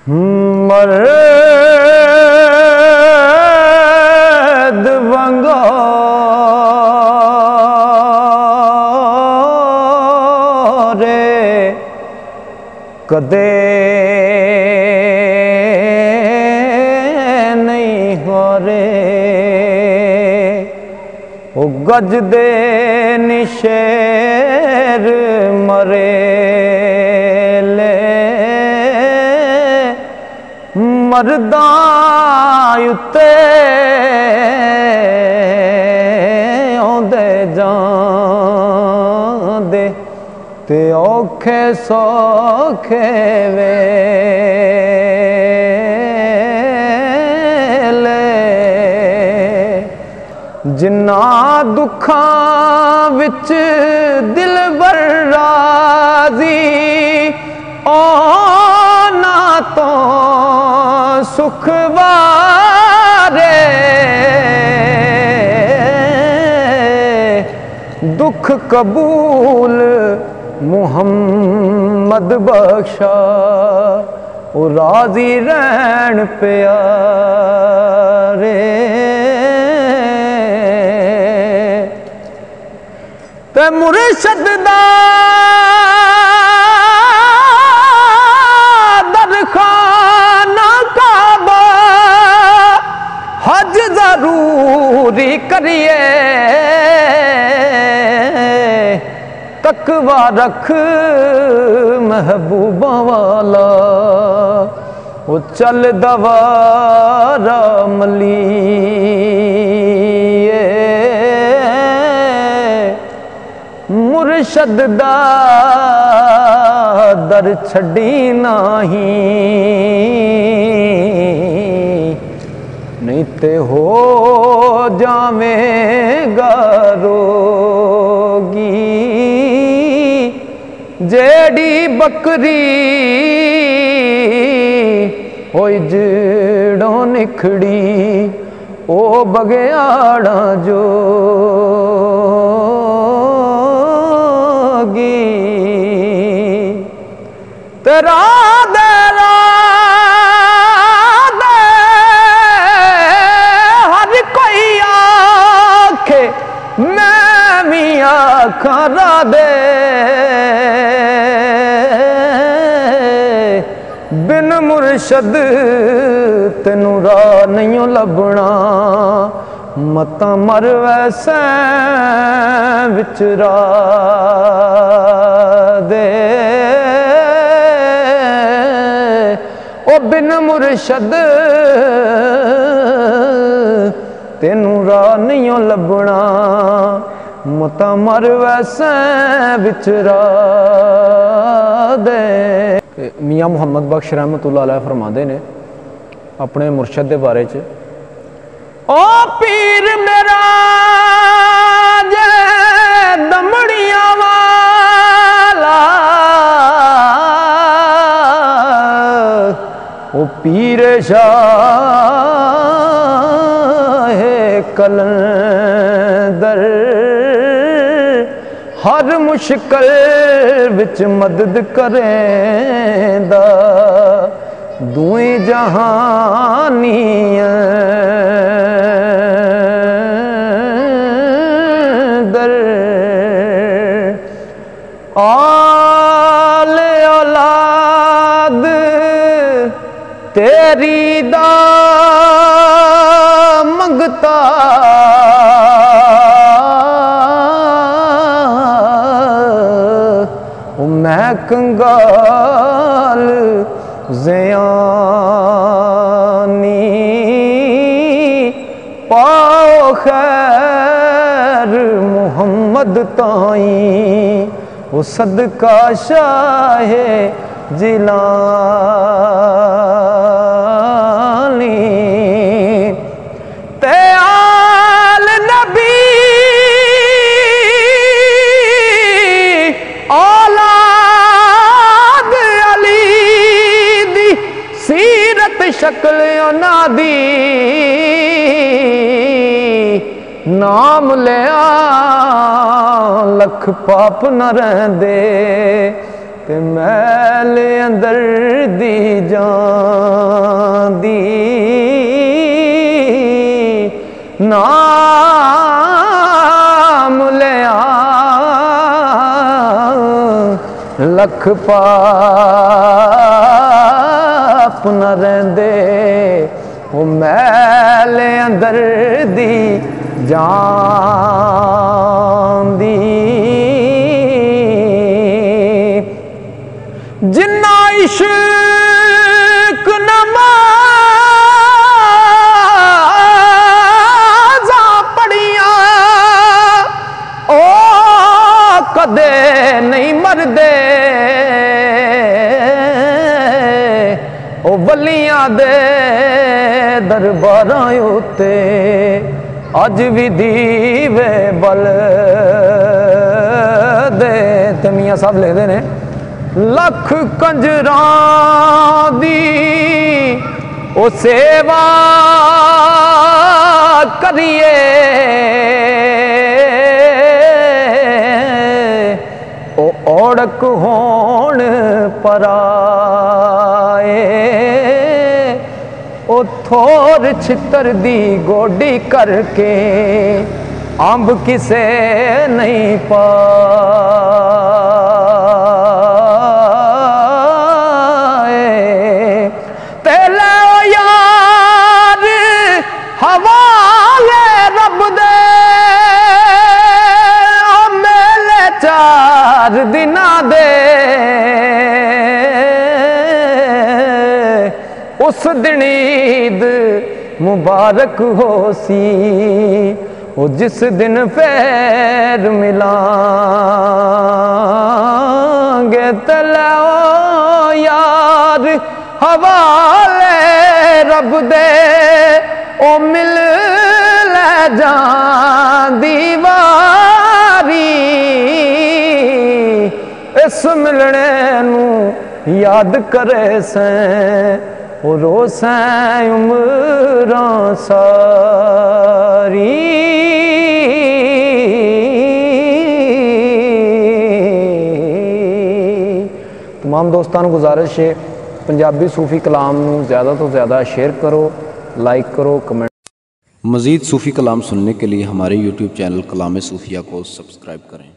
मर्द वंगारे कदे नहीं हो रे, ओ गज दे निशेर मरे ले मर्दां उत्ते आउंदे जांदे ते औखे सौखे वेले जिन्ना दुखां विच दिल बर राज़ी ना तो सुख वारे दुख कबूल मुहम्मद बख्शा ओ राजी रहन प्यारे ते मुर्शद दा दरखाना काबा हज जरूरी करिए तकवा रख महबूबा वाला वो चल दवारा मलिए मुर्शद दा दर छड़ी नहीं ते हो जावेगा रोगी जेड़ी बकरी होई जड़ों निखड़ी ओ बगयाड़ा जोगी तेरा देरा दे हर कोई आखे मैं भी आखा दे बिन मुर्शद तेनू राह नहीं लभना मता मर वैसे विचरा दे ओ बिन मुर्शद तेनू राह नहीं लभना मता मर वैसे विचरा दे। मियाँ मुहम्मद बख्श रहमतुल्लाह अलैह फरमाते ने अपने मुर्शद के बारे च, ओ पीर मेरा जे दमड़ियां वाला ओ पीर शाह कलंदर हर मुश्किल विच मदद करेंदा दुई जहानियां दर आले औलाद तेरी दा मंगता मैं कंगाल ज़यानी पाओ खैर मुहम्मद ताई वो सदका शाहे जिलानी ते आल नबी शक्ल नादी नाम लिया लख पाप न रहंदे ते मैल अंदर दी जांदी नाम लिया लख पाप न रहिंदे वो मैल अंदर दी जांदी जिन्ना इश्क नमाज़ा पढ़िया ओ कदे नहीं मरदे ओ वलियां दे दरबारां उत्ते अज भी दीवे बल दे ते मियां साहब लिखदे ने लख कंजरां दी ओ सेवा करिए ओ औड़क होण पराए ओ थोर छितर दी गोडी करके अंब किसे नहीं पाए तेले ओ यार हवाले रब दे ओ मेले चार दिना दे उस दिन ईद मुबारक हो सी वो जिस दिन फिर मिलांगे तले ओ यार हवाले रब दे ओ मिल ले जांदी वारी इस मिलने नू याद करे सें ओ रोसें उमरां सारी तमाम दोस्तां नूं गुजारिश है पंजाबी सूफ़ी कलाम नूं ज़्यादा तो ज़्यादा शेयर करो, लाइक करो, कमेंट। मज़ीद सूफ़ी कलाम सुनने के लिए हमारे YouTube चैनल कलाम सूफ़िया को सब्सक्राइब करें।